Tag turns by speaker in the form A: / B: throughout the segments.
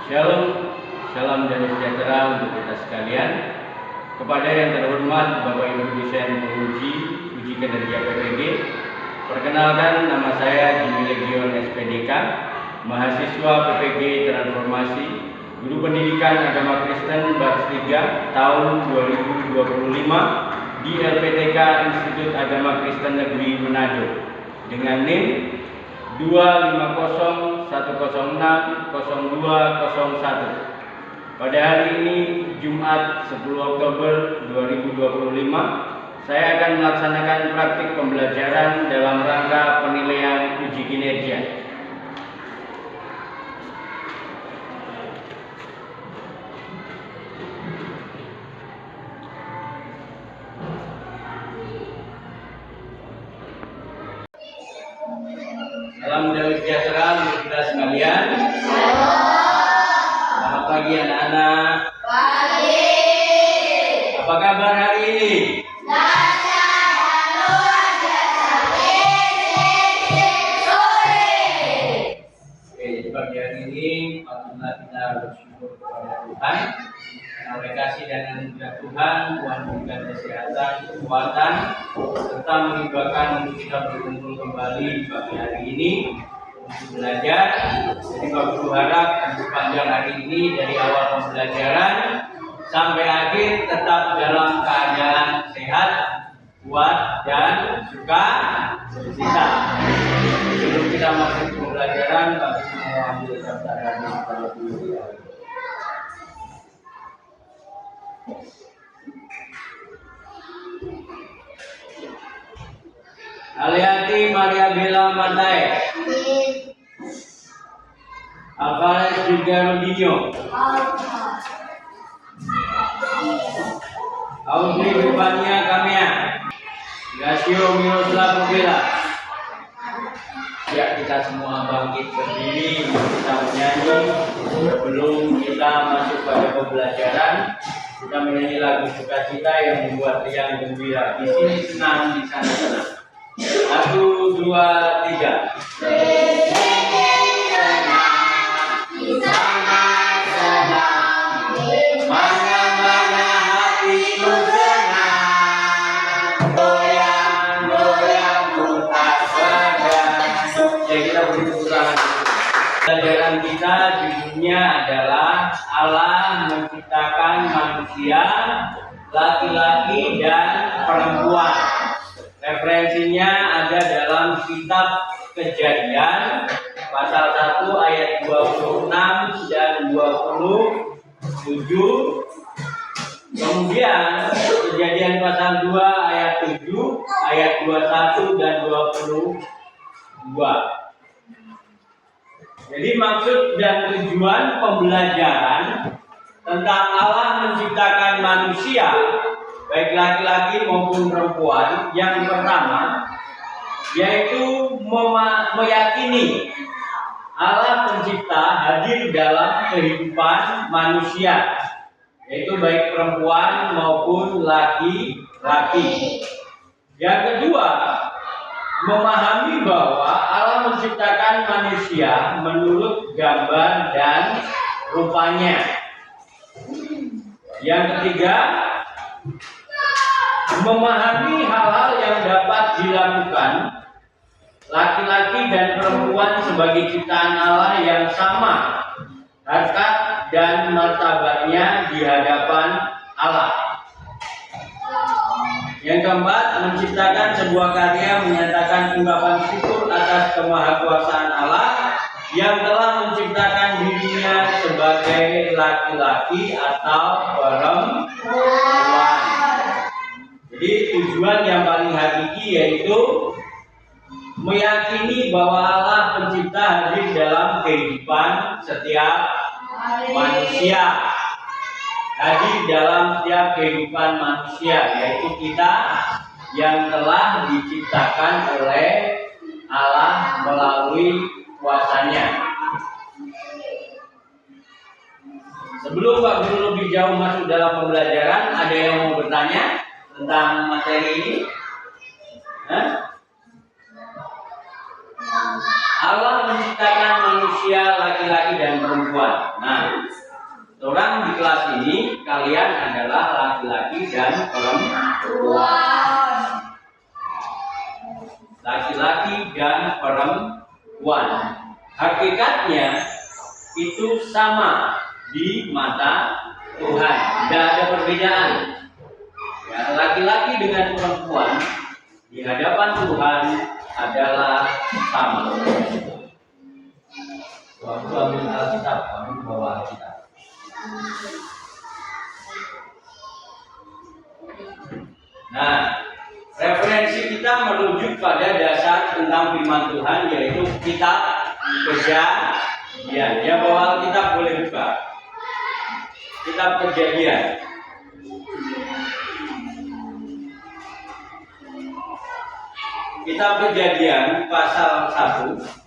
A: Shalom, salam dan sejahtera untuk kita sekalian. Kepada yang terhormat Bapak Ibu dosen penguji uji kinerja PPG, perkenalkan nama saya Jimmy Legion SPDK, mahasiswa PPG Transformasi, Guru Pendidikan Agama Kristen Batch 3 tahun 2025 di LPTK Institut Agama Kristen Negeri Manado dengan NIM 25010600201. Pada hari ini Jumat 10 Oktober 2025, saya akan melaksanakan praktik pembelajaran dalam rangka penilaian uji kinerja. Salam damai sejahtera untuk kita sekalian. Selamat pagi anak-anak.
B: Pagi.
A: Apa kabar hari ini?
B: Dahsyat dan luar biasa. Sore.
A: Oke, di pagi hari ini patutlah kita bersyukur kepada Tuhan karena oleh kasih dan anugerah Tuhan memberikan kesehatan, kekuatan, serta mengibarkan untuk kita berkumpul kembali di pagi hari ini untuk belajar. Jadi Bapak Guru harap di sepanjang hari ini dari awal pembelajaran sampai akhir tetap dalam keadaan sehat, kuat dan sukacita. Sebelum kita masuk ke pembelajaran, Bapak Guru mau ambil daftar hadis pada dulu. Aliati Maria Bella Matai, Alvarez juga Rudinho, Audrey Bebania Kamia, Gasio Miroslav Bella. Ya, kita semua bangkit berdiri, kita menyanyi. Sebelum kita masuk pada pembelajaran, kita menyanyi lagu sukacita yang membuat riang gembira. Di sini senang, di sana senang. 1, 2, 3. Pelajaran kita judulnya adalah Allah menciptakan manusia laki-laki dan perempuan. Referensinya ada dalam kitab Kejadian pasal 1 ayat 26 dan 27. Kemudian Kejadian pasal 2 ayat 7, ayat 21 dan 22. Jadi maksud dan tujuan pembelajaran tentang Allah menciptakan manusia baik laki-laki maupun perempuan yang pertama yaitu meyakini Allah pencipta hadir dalam kehidupan manusia, yaitu baik perempuan maupun laki-laki. Yang kedua, memahami bahwa Allah menciptakan manusia menurut gambar dan rupanya. Yang ketiga, memahami hal-hal yang dapat dilakukan laki-laki dan perempuan sebagai ciptaan Allah yang sama harkat dan martabatnya di hadapan Allah. Yang keempat, menciptakan sebuah karya menyatakan ungkapan syukur atas kemahakuasaan Allah yang telah menciptakan dirinya sebagai laki-laki atau perempuan. Jadi tujuan yang paling hakiki yaitu meyakini bahwa Allah pencipta hadir dalam kehidupan setiap manusia. Hadir dalam setiap kehidupan manusia, yaitu kita yang telah diciptakan oleh Allah melalui kuasanya. Sebelum Pak Guru lebih jauh masuk dalam pembelajaran, ada yang mau bertanya tentang materi ini? Allah menciptakan manusia manusia laki-laki dan perempuan. Nah, orang di kelas ini kalian adalah laki-laki dan perempuan. Laki-laki dan perempuan. Hakikatnya itu sama di mata Tuhan. Tidak ada perbedaan. Ya, laki-laki dengan perempuan di hadapan Tuhan adalah sama. Waktu ambil Alkitab, kamu bawa Alkitab. Nah, referensi kita merujuk pada dasar tentang firman Tuhan, yaitu kitab Kejadian. Ya, bawa Alkitab boleh buka. Kitab Kejadian. Kitab Kejadian pasal 1.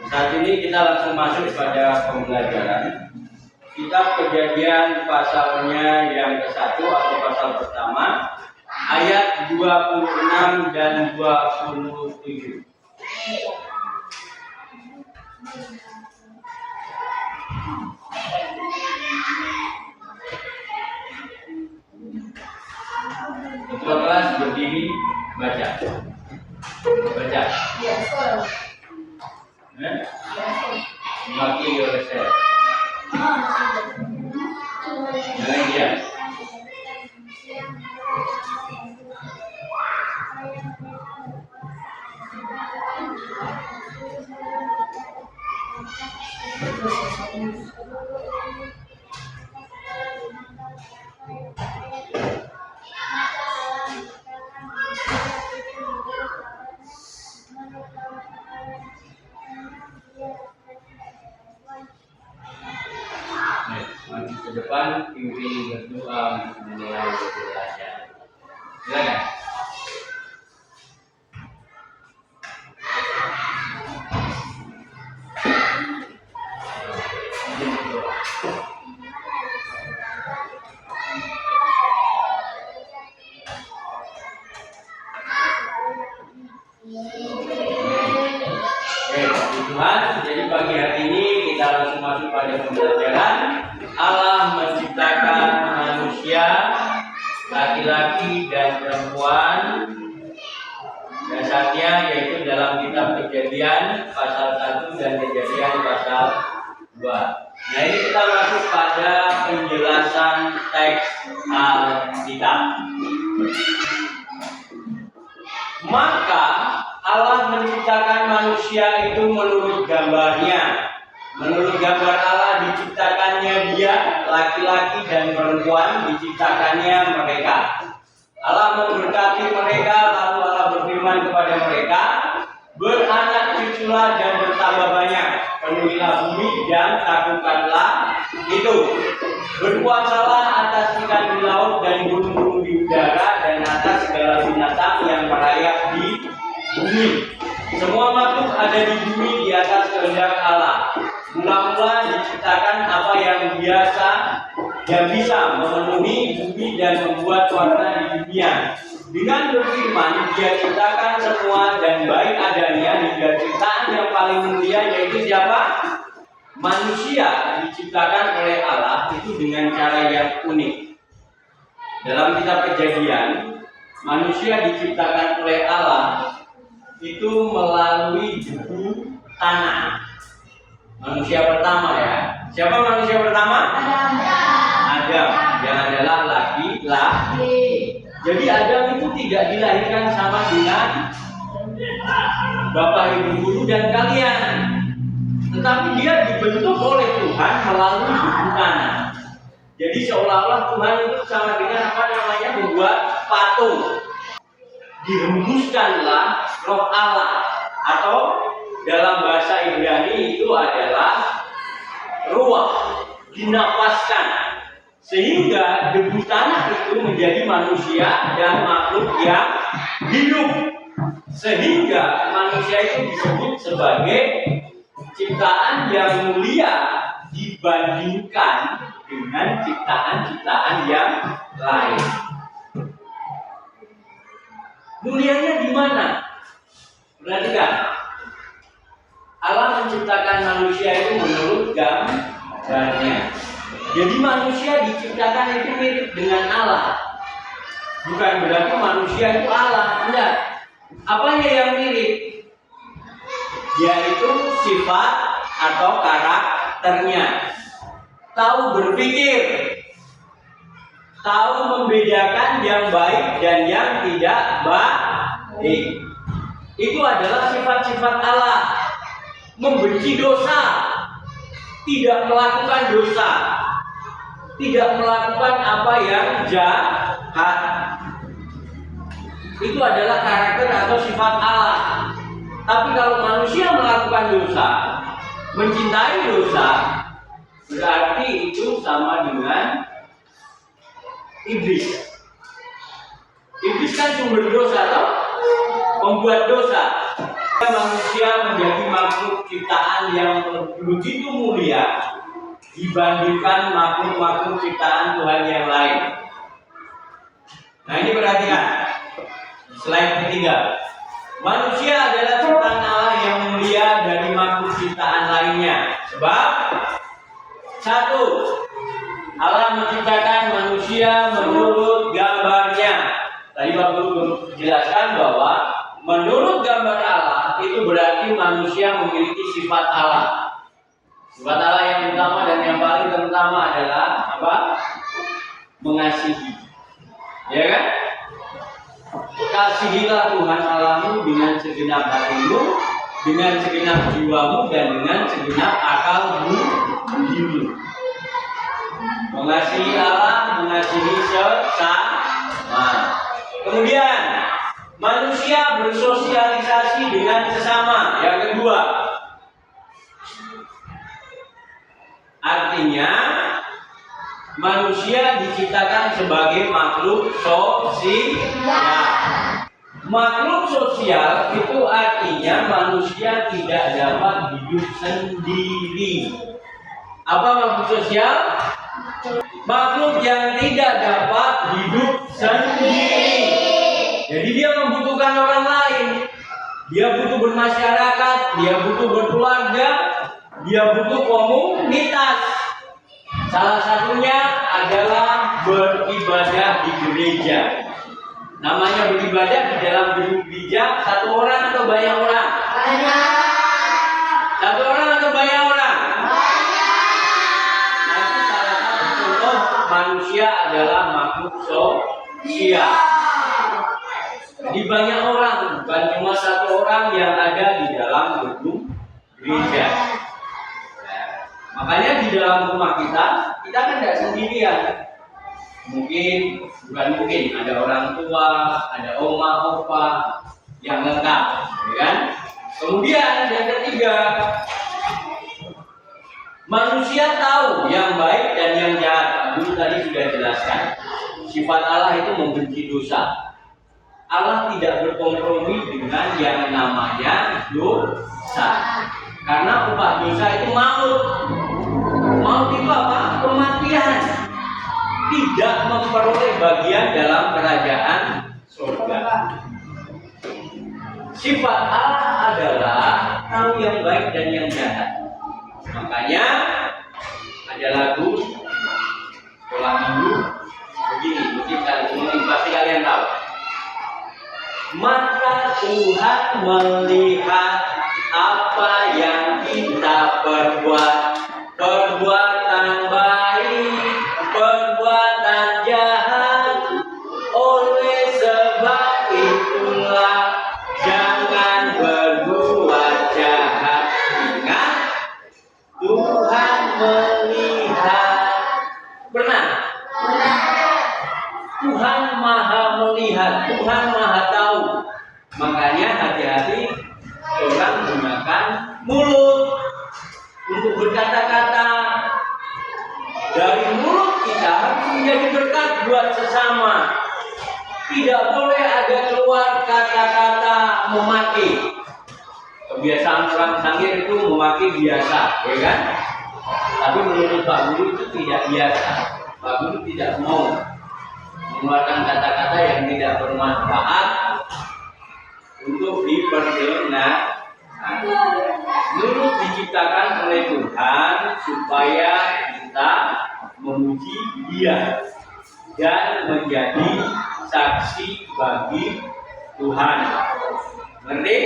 A: Saat ini kita langsung masuk pada pembelajaran. Kitab Kejadian pasalnya yang ke-1 atau pasal pertama, ayat 26 dan 27. Ketua kelas berdiri, baca. Baca. Mewakili oleh saya. Jangan diam. Maju ke depan, pimpin berdoa untuk memulai belajar. Silakan. Tuhan, jadi pagi hari ini kita langsung masuk pada pembelajaran. Allah menciptakan manusia laki-laki dan perempuan. Dasarnya yaitu dalam kitab Kejadian pasal 1 dan Kejadian pasal 2. Nah, ini kita masuk pada penjelasan teks Alkitab. Maka Allah menciptakan manusia itu menurut gambarnya. Menurut gambar Allah diciptakannya dia, laki-laki dan perempuan diciptakannya mereka. Allah memberkati mereka, lalu Allah berfirman kepada mereka, beranak cuculah dan bertambah banyak, penuhilah bumi dan taklukkanlah itu. Berkuasalah atas ikan di laut dan burung-burung di udara dan atas segala binatang yang merayap di bumi. Semua makhluk ada di bumi di atas kehendak Allah. Mula-mula diciptakan apa yang bisa memenuhi bumi dan membuat warna di dunia. Dengan berfirman, Dia ciptakan semua dan baik adanya hingga ciptaan yang paling mulia, yaitu siapa? Manusia diciptakan oleh Allah itu dengan cara yang unik. Dalam kitab Kejadian, manusia diciptakan oleh Allah itu melalui debu tanah. Manusia pertama ya. Siapa manusia pertama? Adam. Yang adalah laki-laki. Jadi Adam itu tidak dilahirkan sama dengan bapak ibu guru dan kalian, tetapi dia dibentuk oleh Tuhan melalui debu tanah. Jadi seolah-olah Tuhan itu sama dengan membuat patung. Dihembuskanlah roh Allah, atau dalam bahasa Ibrani itu adalah ruah, dinapaskan, sehingga debu tanah itu menjadi manusia dan makhluk yang hidup, sehingga manusia itu disebut sebagai ciptaan yang mulia dibandingkan dengan ciptaan-ciptaan yang lain. Mulianya di mana? Perhatikan. Allah menciptakan manusia itu menurut gambarnya. Jadi manusia diciptakan itu mirip dengan Allah. Bukan berarti manusia itu Allah, enggak. Apanya yang mirip? Yaitu sifat atau karakternya. Tahu berpikir, tahu membedakan yang baik dan yang tidak baik. Itu adalah sifat-sifat Allah. Membenci dosa, tidak melakukan dosa, tidak melakukan apa yang jahat. Itu adalah karakter atau sifat Allah. Tapi kalau manusia melakukan dosa, mencintai dosa, berarti itu sama dengan iblis. Iblis kan sumber dosa, atau membuat dosa. Manusia menjadi makhluk ciptaan yang begitu mulia dibandingkan makhluk-makhluk ciptaan Tuhan yang lain. Nah, ini perhatikan slide ketiga. Manusia adalah ciptaan Allah yang mulia dari makhluk ciptaan lainnya. Sebab satu, Allah menciptakan manusia menurut gambarnya. Tadi Pak Guru jelaskan bahwa menurut gambar Allah itu berarti manusia memiliki sifat Allah. Sifat Allah yang utama dan yang paling terutama adalah apa? Mengasihi. Ya kan? Kasihilah Tuhan Allahmu dengan segenap hatimu, dengan segenap jiwamu, dan dengan segenap akalmu. Mengasihi Allah, mengasihi sesama. Kemudian manusia bersosialisasi dengan sesama. Yang kedua, artinya manusia diciptakan sebagai makhluk sosial. Makhluk sosial itu artinya manusia tidak dapat hidup sendiri. Apa makhluk sosial? Makhluk yang tidak dapat hidup sendiri. Jadi dia membutuhkan orang lain. Dia butuh bermasyarakat, dia butuh berkeluarga, dia butuh komunitas. Salah satunya adalah beribadah di gereja. Namanya beribadah di dalam gedung gereja, satu orang atau banyak orang?
B: Banyak.
A: Satu orang atau banyak orang?
B: Banyak.
A: Nah, itu salah satu contoh manusia adalah makhluk sosial. Di banyak orang, bukan cuma satu orang yang ada di dalam gedung gereja. Makanya di dalam rumah kita kan tidak sendirian. Bukan mungkin ada orang tua, ada oma, opa yang lengkap, ya kan? Kemudian yang ketiga, manusia tahu yang baik dan yang jahat. Dulu tadi sudah jelaskan. Sifat Allah itu membenci dosa. Allah tidak berkompromi dengan yang namanya dosa. Karena upah dosa itu maut. Maut itu apa? Kematian. Tidak memperoleh bagian dalam kerajaan surga. Sifat Allah adalah tahu yang baik dan yang jahat. Makanya ada lagu sekolah minggu begini, mungkin pasti kalian tahu. Mata Tuhan melihat apa yang kita perbuat, perbuatan baik, perbuatan jahat. Oleh sebab itulah jangan berbuat jahat. Ingat, Tuhan melihat. Benar? Tuhan maha melihat, Tuhan maha tahu. Makanya hati-hati orang gunakan mulut untuk berkata-kata. Dari mulut kita harus menjadi berkat buat sesama. Tidak boleh ada keluar kata-kata memaki. Kebiasaan orang Sangir itu memaki biasa, ya kan? Tapi menurut Pak Guru itu tidak biasa. Pak Guru tidak mau mengeluarkan kata-kata yang tidak bermanfaat untuk diperdengarkan. Nurut diciptakan oleh Tuhan supaya kita memuji Dia dan menjadi saksi bagi Tuhan. Ngerti?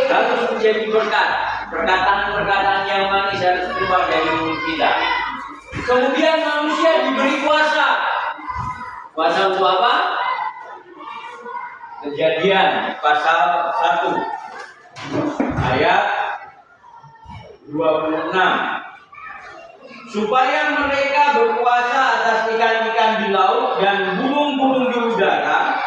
A: Harus menjadi berkat. Perkataan-perkataan yang manis harus keluar dari mulut kita. Kemudian manusia diberi kuasa. Kuasa untuk apa? Kejadian pasal 1 ayat 26. Supaya mereka berkuasa atas ikan-ikan di laut dan burung-burung di udara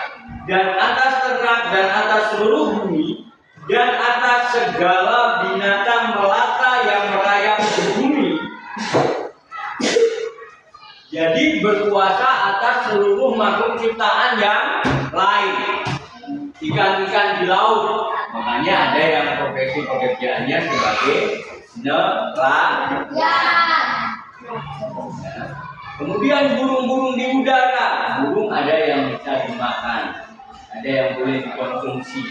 A: dan atas ternak dan atas seluruh bumi dan atas segala binatang melata yang merayap di bumi. Jadi berkuasa atas seluruh makhluk ciptaan yang lain. Ikan-ikan di laut, makanya ada yang profesi pekerjaannya sebagai nelayan. Kemudian burung-burung di udara, burung ada yang bisa dimakan, ada yang boleh dikonsumsi,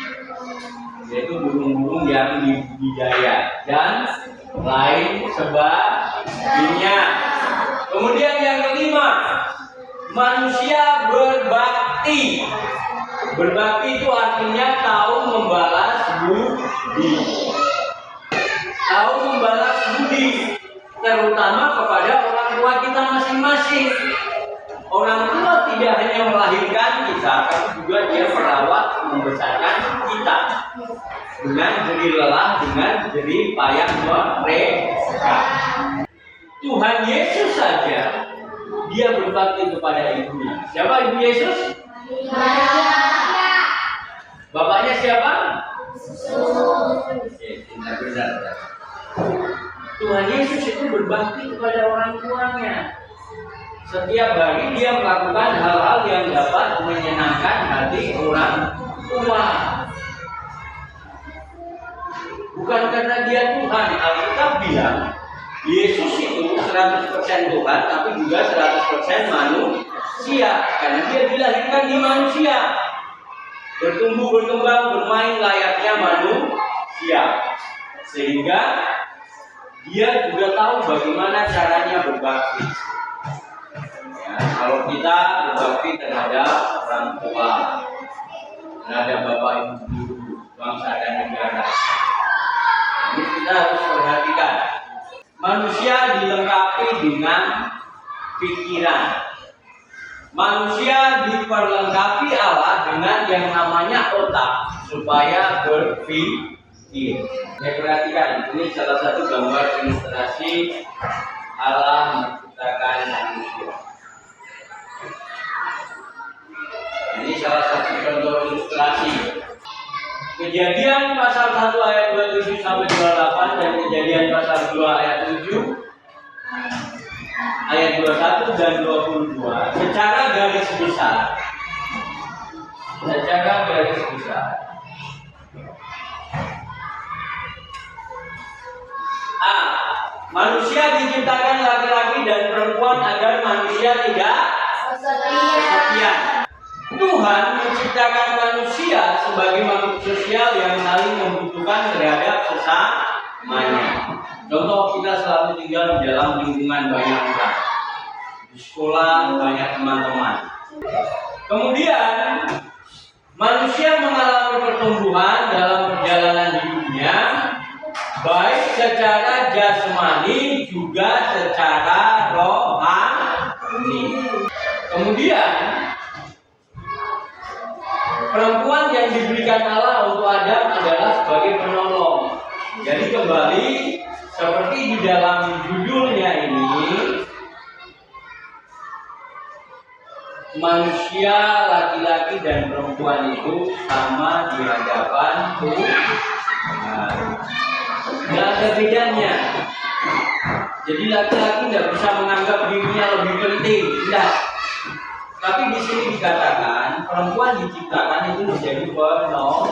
A: yaitu burung-burung yang dibudidaya dan lain sebagainya. Kemudian yang kelima, manusia berbakti. Berbakti itu artinya tahu membalas budi. Tahu membalas budi, terutama kepada orang tua kita masing-masing. Orang tua tidak hanya melahirkan kita, tapi juga dia merawat, membesarkan kita dengan jerih lelah, dengan jerih payah mereka. Tuhan Yesus saja dia berbakti kepada ibunya. Siapa ibu Yesus? Bapaknya siapa? Benar. Tuhan Yesus itu berbakti kepada orang tuanya. Setiap hari dia melakukan hal-hal yang dapat menyenangkan hati orang tua. Bukan karena dia Tuhan. Alkitab bilang Yesus itu 100% Tuhan, tapi juga 100% manusia. Karena dia dilahirkan di manusia. Bertumbuh, berkembang, bermain layaknya manusia. Sehingga dia juga tahu bagaimana caranya berbakti. Ya, kalau kita berbakti terhadap orang tua, terhadap bapak ibu guru, bangsa dan negara, ini kita harus perhatikan. Manusia dilengkapi dengan pikiran. Manusia diperlengkapi Allah dengan yang namanya otak supaya berpikir. Saya perhatikan, ini salah satu gambar ilustrasi Allah menciptakan manusia. Ini salah satu contoh ilustrasi. Kejadian pasal 1 ayat 27 sampai 28 dan Kejadian pasal 2 ayat 7 ayat 21 dan 22 secara garis besar. A. Manusia diciptakan laki-laki dan perempuan agar manusia tidak kesepian. Tuhan menciptakan manusia sebagai makhluk sosial yang saling membutuhkan terhadap sesamanya. Contoh, kita selalu tinggal di dalam lingkungan banyak orang. Di sekolah banyak teman-teman. Kemudian manusia mengalami pertumbuhan dalam perjalanan hidupnya, baik secara jasmani juga secara rohani. Kemudian perempuan yang diberikan Allah untuk Adam adalah sebagai penolong. Jadi kembali seperti di dalam judulnya ini, manusia laki-laki dan perempuan itu sama di hadapan Tuhan. Tidak ada bedanya. Jadi laki-laki tidak bisa menganggap dirinya lebih penting. Tidak. Tapi di sini dikatakan perempuan diciptakan itu menjadi penolong.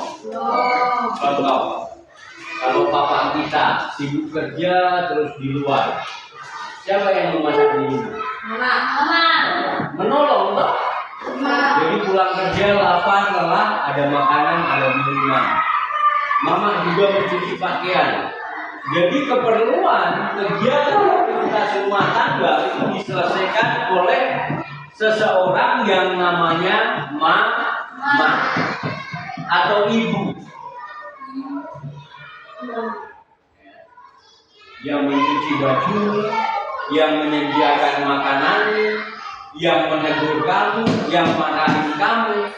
A: Kalau papa kita sibuk kerja terus di luar, siapa yang memasak di rumah?
B: Mama.
A: Menolong, toh? Jadi pulang kerja lapar, lelah, ada makanan, ada minuman. Mama juga mencuci pakaian. Jadi keperluan kegiatan aktivitas rumah tangga itu diselesaikan oleh seseorang yang namanya mama atau ibu, yang mencuci baju, yang menyediakan makanan, yang menegur kamu, yang marahin kamu,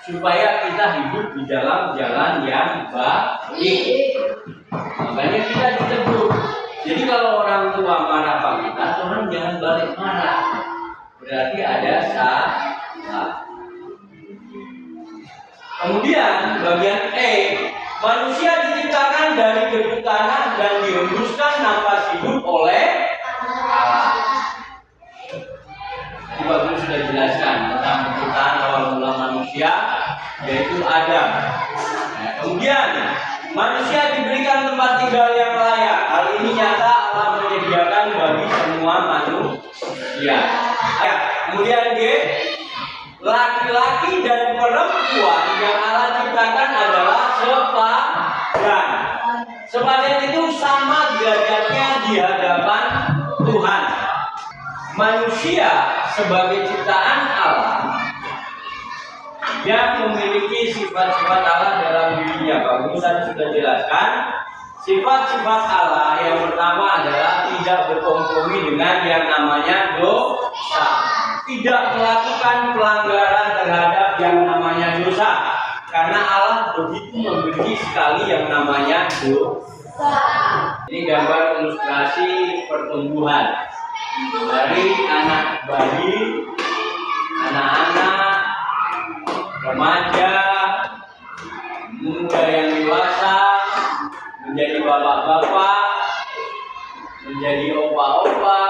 A: supaya kita hidup di dalam jalan yang baik. Makanya kita ditegur. Jadi kalau orang tua marah sama kita, orang jangan balik marah. Berarti ada salah. Kemudian bagian E, manusia diciptakan dari debu tanah dan dihembuskan nafas hidup oleh Allah. Tadi Pak Guru sudah jelaskan tentang penciptaan awal mula manusia, yaitu Adam. Nah, kemudian manusia diberikan tempat tinggal yang layak. Hal ini nyata Allah menyediakan bagi semua manusia. Ya, kemudian G, laki-laki dan perempuan yang Allah ciptakan adalah sepadan. Sepadan itu sama derajatnya di hadapan Tuhan. Manusia sebagai ciptaan Allah yang memiliki sifat-sifat Allah dalam dirinya. Pak Guru tadi sudah jelaskan sifat-sifat Allah. Yang pertama adalah tidak berkompromi dengan yang namanya dosa, tidak melakukan pelanggaran terhadap yang namanya dosa, karena Allah begitu membenci sekali yang namanya dosa. Ini gambar ilustrasi pertumbuhan dari anak bayi, anak-anak, remaja, muda yang dewasa, menjadi bapak-bapak, menjadi opa-opa,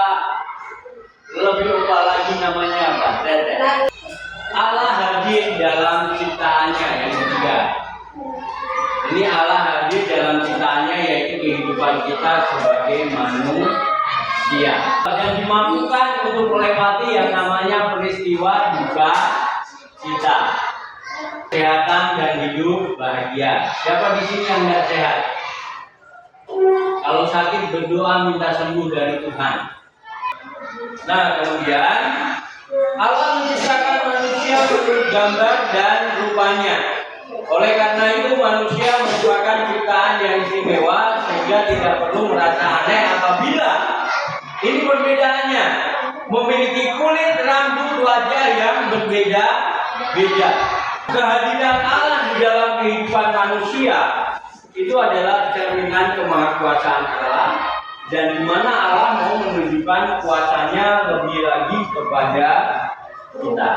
A: lebih opa lagi namanya apa? Tete. Allah hadir dalam ciptaannya yang ketiga. Ini Allah hadir dalam ciptaannya, yaitu kehidupan kita sebagai manusia. Dan dimampukan untuk melewati yang namanya peristiwa duka cita, kesehatan dan hidup bahagia. Siapa di sini yang tidak sehat? Kalau sakit berdoa minta sembuh dari Tuhan. Nah, kemudian Allah menciptakan manusia menurut gambar dan rupanya. Oleh karena itu manusia merupakan ciptaan yang istimewa, sehingga tidak perlu merasa aneh apabila ini perbedaannya memiliki kulit, rambut, wajah yang berbeda-beda. Kehadiran Allah di dalam kehidupan manusia itu adalah cerminan kemahakuasaan Allah, dan di mana Allah mau menunjukkan kuasanya lebih lagi kepada kita.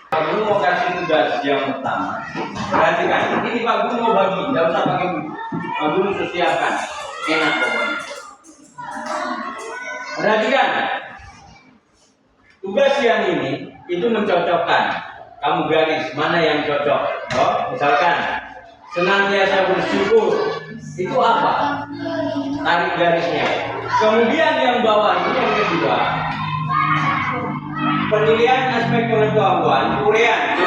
A: Pak Guru mau kasih tugas yang pertama. Perhatikan, ini Pak Guru mau bagi, tidak usah pakai buku. Pak Guru siapkan, enak pokoknya. Perhatikan, tugas yang ini itu mencocokkan. Kamu garis mana yang cocok. Oh, misalkan senantiasa bersyukur, itu apa? Tarik garisnya. Kemudian yang bawah ini yang kedua, penilaian aspek pengetahuan, urian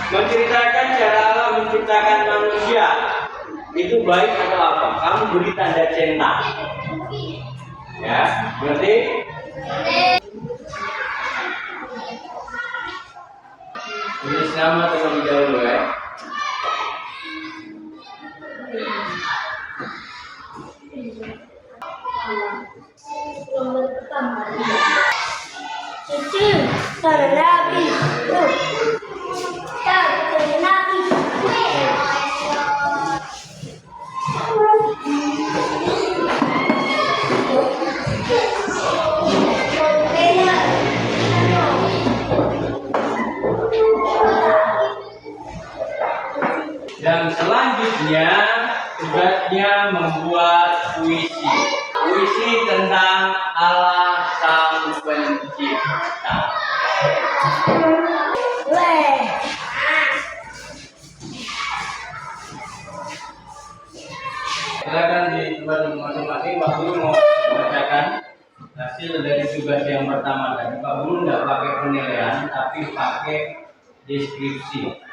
A: menceritakan cara Allah menciptakan manusia itu baik atau apa? Kamu beri tanda centang. Ya, berarti tulis nama terlebih dahulu ya.
B: Nomor pertama. Cucu, ternabi. Ternabi.
A: Dan selanjutnya tugasnya membuat puisi. Puisi tentang Allah Sang Pencipta. Silakan di tempat masing-masing. Pak Guru mau membacakan hasil dari tugas yang pertama tadi. Pak Guru tidak pakai penilaian, tapi pakai deskripsi.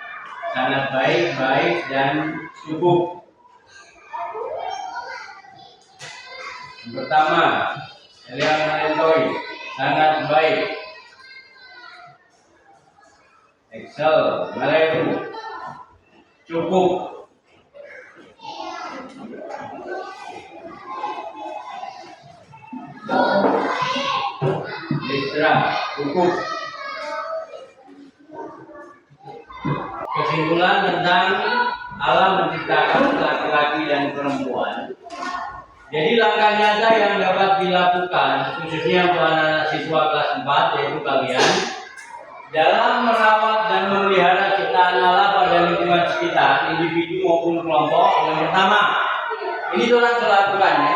A: sangat baik, baik dan cukup. Yang pertama, Elia Melentoi, sangat baik. Excel, Meleru, cukup. Listra, cukup. Kesimpulan tentang Allah menciptakan laki-laki dan perempuan. Jadi langkah nyata yang dapat dilakukan, khususnya untuk anak-anak siswa kelas 4, yaitu kalian, dalam merawat dan memelihara ciptaan Allah pada lingkungan sekitar, individu maupun kelompok. Yang pertama, ini orang lakukan ya,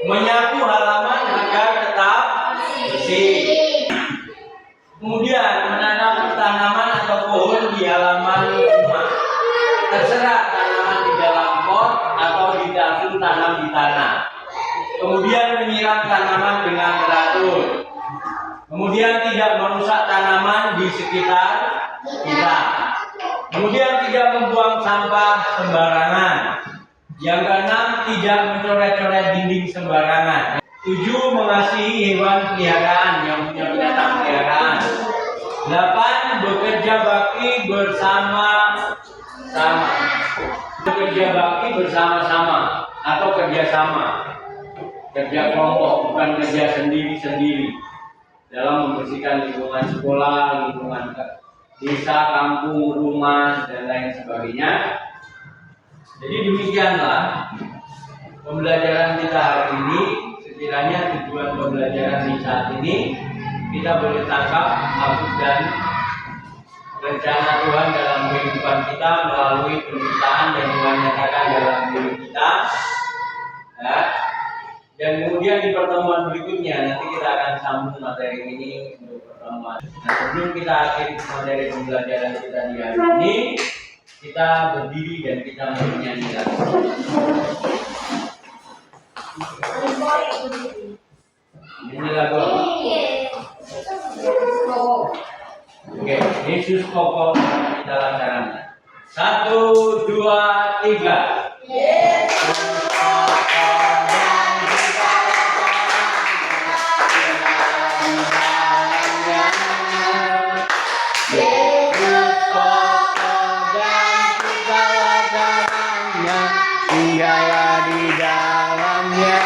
A: menyapu halaman agar tetap bersih. Kemudian menanam tanaman atau pohon di halaman rumah. Terserah tanaman di dalam pot atau di dapur tanam di tanah. Kemudian menyiram tanaman dengan teratur. Kemudian tidak merusak tanaman di sekitar kita. Kemudian tidak membuang sampah sembarangan. Yang keenam, tidak mencoret-coret dinding sembarangan. 7. Mengasihi hewan peliharaan yang punya binatang peliharaan. 8. Bekerja bakti bersama-sama. Bekerja bakti bersama-sama atau kerjasama. Kerja kelompok, bukan kerja sendiri-sendiri. Dalam membersihkan lingkungan sekolah, lingkungan desa, kampung, rumah, dan lain sebagainya. Jadi demikianlah pembelajaran kita hari ini. Sekiranya tujuan pembelajaran di saat ini kita boleh tangkap maksud dan rencana Tuhan dalam kehidupan kita melalui penciptaan yang Tuhan nyatakan dalam diri kita. Ya. Dan kemudian di pertemuan berikutnya nanti kita akan sambung materi ini untuk pertemuan. Nah, sebelum kita akhiri materi pembelajaran kita di hari ini, kita berdiri dan kita menyanyi lagi. Ini lagu apa? Oke, Yesus Koko kita laksanakan. 1, 2, 3. Yesus Koko dan kita laksanakannya. Yesus Koko dan kita laksanakannya. Tinggallah di dalamnya.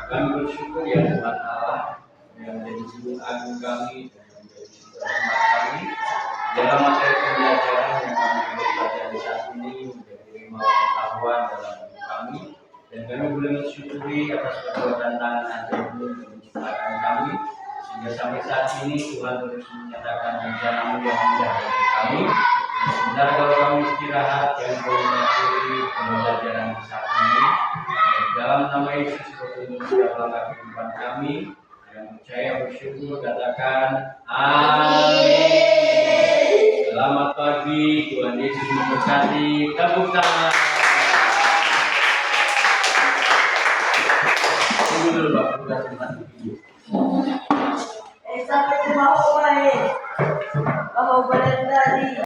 A: Kami bersyukur ya Tuhan Allah yang menjadi guru agung kami dan menjadi sumber rahmat kami dalam materi pembelajaran yang kami belajar di saat ini menjadi ilmu pengetahuan dalam hidup kami, dan kami boleh mensyukuri atas perbuatan tangan ajaib-Mu yang menciptakan kami sehingga sampai saat ini Tuhan terus menyatakan rencana-Mu yang indah bagi kami. Dan sebentar kalau kami istirahat yang boleh mengakhiri pembelajaran di saat ini. Dalam nama Yesus Kristus dalam kehidupan kami, yang percaya bersyukur katakan amin. Selamat pagi, Tuhan Yesus memberkati. Tepuk tangan. tugas satu video.
C: Sampai ke bawah baik. Bawah badan tadi.